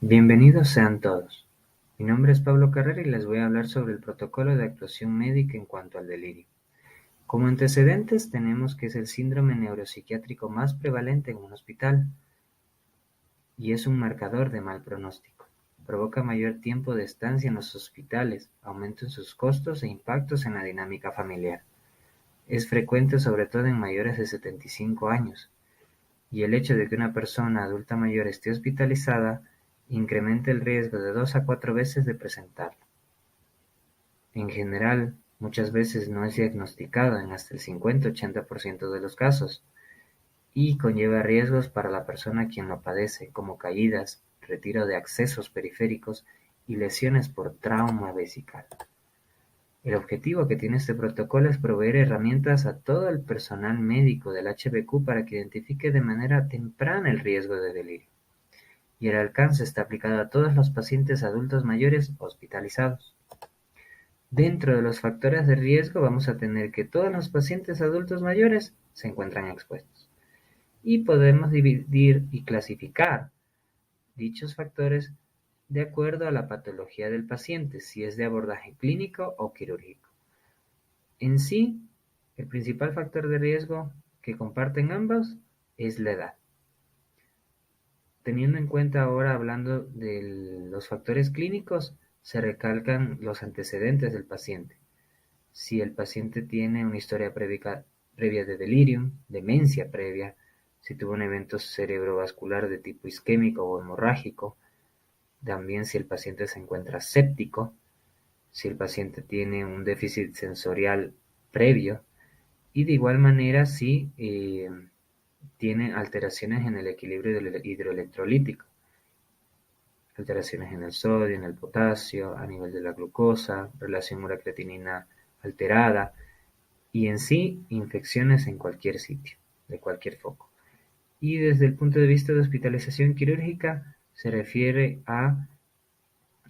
Bienvenidos sean todos. Mi nombre es Pablo Carrera y les voy a hablar sobre el protocolo de actuación médica en cuanto al delirio. Como antecedentes tenemos que es el síndrome neuropsiquiátrico más prevalente en un hospital y es un marcador de mal pronóstico. Provoca mayor tiempo de estancia en los hospitales, aumento en sus costos e impactos en la dinámica familiar. Es frecuente sobre todo en mayores de 75 años, y el hecho de que una persona adulta mayor esté hospitalizada incrementa el riesgo de 2 a 4 veces de presentarlo. En general, muchas veces no es diagnosticado en hasta el 50-80% de los casos y conlleva riesgos para la persona quien lo padece, como caídas, retiro de accesos periféricos y lesiones por trauma vesical. El objetivo que tiene este protocolo es proveer herramientas a todo el personal médico del HBQ para que identifique de manera temprana el riesgo de delirio, y el alcance está aplicado a todos los pacientes adultos mayores hospitalizados. Dentro de los factores de riesgo vamos a tener que todos los pacientes adultos mayores se encuentran expuestos, y podemos dividir y clasificar dichos factores de acuerdo a la patología del paciente, si es de abordaje clínico o quirúrgico. En sí, el principal factor de riesgo que comparten ambos es la edad. Teniendo en cuenta ahora, hablando de los factores clínicos, se recalcan los antecedentes del paciente. Si el paciente tiene una historia previa de delirium, demencia previa, si tuvo un evento cerebrovascular de tipo isquémico o hemorrágico, también si el paciente se encuentra séptico, si el paciente tiene un déficit sensorial previo, y de igual manera si tiene alteraciones en el equilibrio hidroelectrolítico, alteraciones en el sodio, en el potasio, a nivel de la glucosa, relación ura-creatinina alterada, y en sí infecciones en cualquier sitio, de cualquier foco. Y desde el punto de vista de hospitalización quirúrgica se refiere a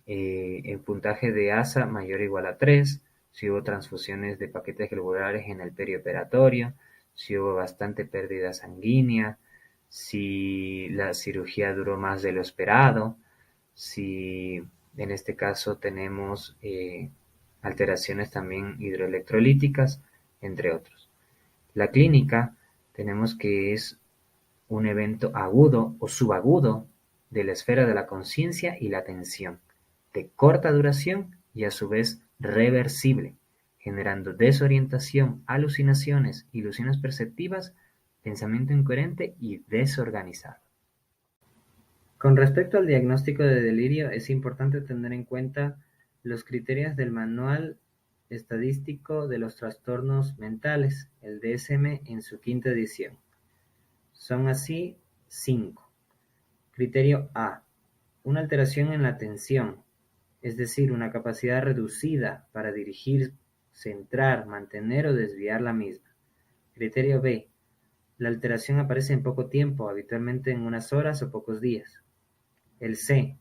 el puntaje de ASA mayor o igual a 3, si hubo transfusiones de paquetes globulares en el perioperatorio, si hubo bastante pérdida sanguínea, si la cirugía duró más de lo esperado, si en este caso tenemos alteraciones también hidroelectrolíticas, entre otros. La clínica tenemos que es un evento agudo o subagudo de la esfera de la conciencia y la atención, de corta duración y a su vez reversible, generando desorientación, alucinaciones, ilusiones perceptivas, pensamiento incoherente y desorganizado. Con respecto al diagnóstico de delirio, es importante tener en cuenta los criterios del Manual Estadístico de los Trastornos Mentales, el DSM, en su quinta edición. Son así 5. Criterio A. Una alteración en la atención, es decir, una capacidad reducida para dirigir, centrar, mantener o desviar la misma. Criterio B. La alteración aparece en poco tiempo, habitualmente en unas horas o pocos días. El C.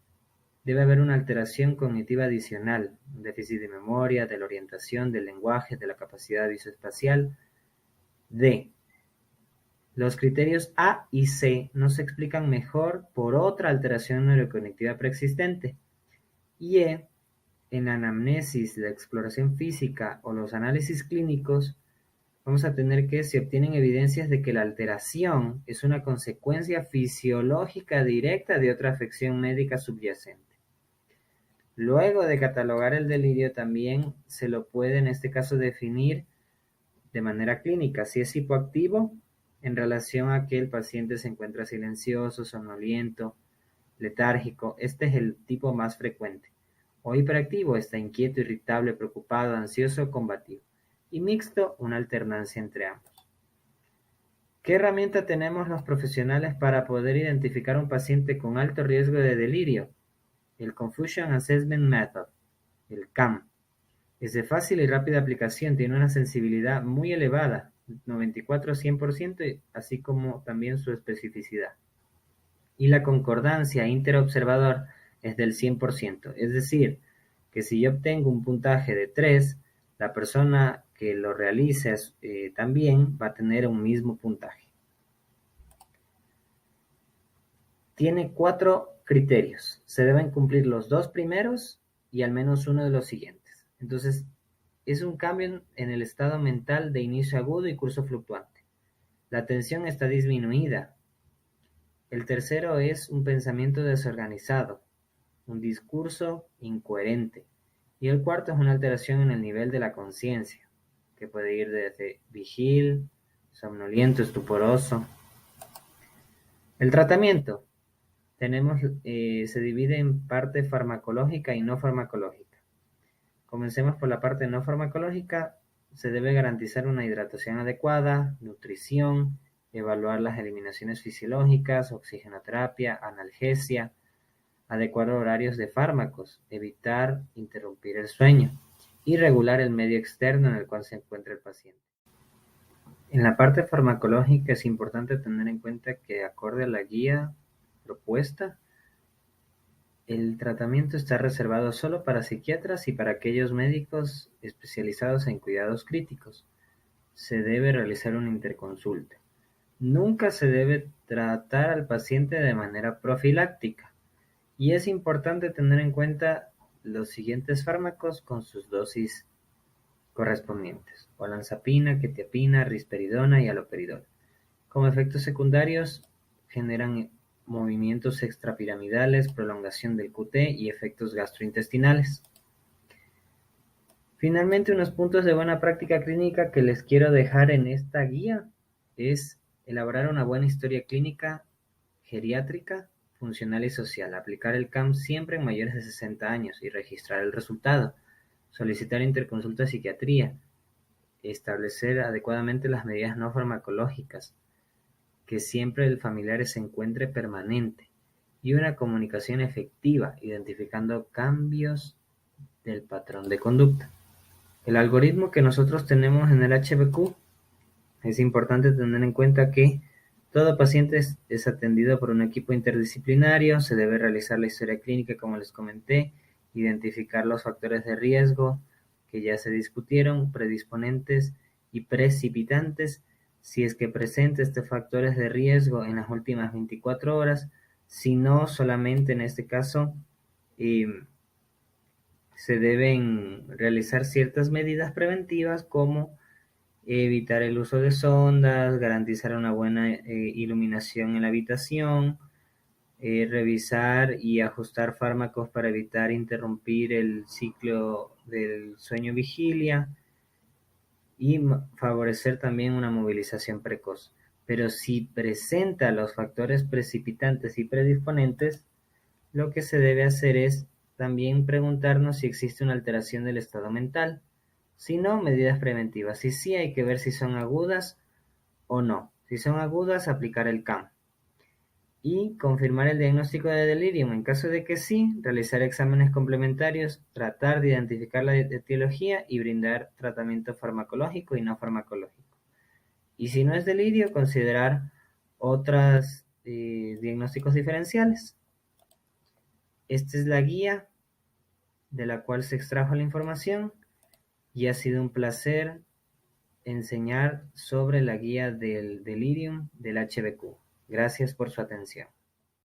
Debe haber una alteración cognitiva adicional, un déficit de memoria, de la orientación, del lenguaje, de la capacidad visoespacial. D. Los criterios A y C no se explican mejor por otra alteración neurocognitiva preexistente. Y E. En la anamnesis, la exploración física o los análisis clínicos, vamos a tener que se obtienen evidencias de que la alteración es una consecuencia fisiológica directa de otra afección médica subyacente. Luego de catalogar el delirio, también se lo puede en este caso definir de manera clínica, si es hipoactivo en relación a que el paciente se encuentra silencioso, somnoliento, letárgico. Este es el tipo más frecuente. O hiperactivo, está inquieto, irritable, preocupado, ansioso, combativo. Y mixto, una alternancia entre ambos. ¿Qué herramienta tenemos los profesionales para poder identificar un paciente con alto riesgo de delirio? El Confusion Assessment Method, el CAM. Es de fácil y rápida aplicación, tiene una sensibilidad muy elevada, 94-100%, así como también su especificidad. Y la concordancia interobservador es del 100%, es decir, que si yo obtengo un puntaje de 3, la persona que lo realice también va a tener un mismo puntaje. Tiene 4 criterios. Se deben cumplir los dos primeros y al menos uno de los siguientes. Entonces, es un cambio en el estado mental de inicio agudo y curso fluctuante. La atención está disminuida. El tercero es un pensamiento desorganizado, un discurso incoherente. Y el cuarto es una alteración en el nivel de la conciencia, que puede ir desde vigil, somnoliento, estuporoso. El tratamiento se divide en parte farmacológica y no farmacológica. Comencemos por la parte no farmacológica. Se debe garantizar una hidratación adecuada, nutrición, evaluar las eliminaciones fisiológicas, oxigenoterapia, analgesia, adecuar horarios de fármacos, evitar interrumpir el sueño y regular el medio externo en el cual se encuentra el paciente. En la parte farmacológica es importante tener en cuenta que, acorde a la guía propuesta, el tratamiento está reservado solo para psiquiatras y para aquellos médicos especializados en cuidados críticos. Se debe realizar una interconsulta. Nunca se debe tratar al paciente de manera profiláctica y es importante tener en cuenta los siguientes fármacos con sus dosis correspondientes: olanzapina, quetiapina, risperidona y haloperidol. Como efectos secundarios, generan movimientos extrapiramidales, prolongación del QT y efectos gastrointestinales. Finalmente, unos puntos de buena práctica clínica que les quiero dejar en esta guía es elaborar una buena historia clínica geriátrica, funcional y social, aplicar el CAM siempre en mayores de 60 años y registrar el resultado, solicitar interconsulta de psiquiatría, establecer adecuadamente las medidas no farmacológicas, que siempre el familiar se encuentre permanente y una comunicación efectiva, identificando cambios del patrón de conducta. El algoritmo que nosotros tenemos en el HBQ, es importante tener en cuenta que todo paciente es atendido por un equipo interdisciplinario. Se debe realizar la historia clínica, como les comenté, identificar los factores de riesgo que ya se discutieron, predisponentes y precipitantes, si es que presenta estos factores de riesgo en las últimas 24 horas, si no, solamente en este caso se deben realizar ciertas medidas preventivas como evitar el uso de sondas, garantizar una buena iluminación en la habitación, revisar y ajustar fármacos para evitar interrumpir el ciclo del sueño-vigilia y favorecer también una movilización precoz. Pero si presenta los factores precipitantes y predisponentes, lo que se debe hacer es también preguntarnos si existe una alteración del estado mental. Si no, medidas preventivas. Si sí, hay que ver si son agudas o no. Si son agudas, aplicar el CAM. Y confirmar el diagnóstico de delirium. En caso de que sí, realizar exámenes complementarios, tratar de identificar la etiología y brindar tratamiento farmacológico y no farmacológico. Y si no es delirio, considerar otros diagnósticos diferenciales. Esta es la guía de la cual se extrajo la información y ha sido un placer enseñar sobre la guía del delirium del HBQ. Gracias por su atención.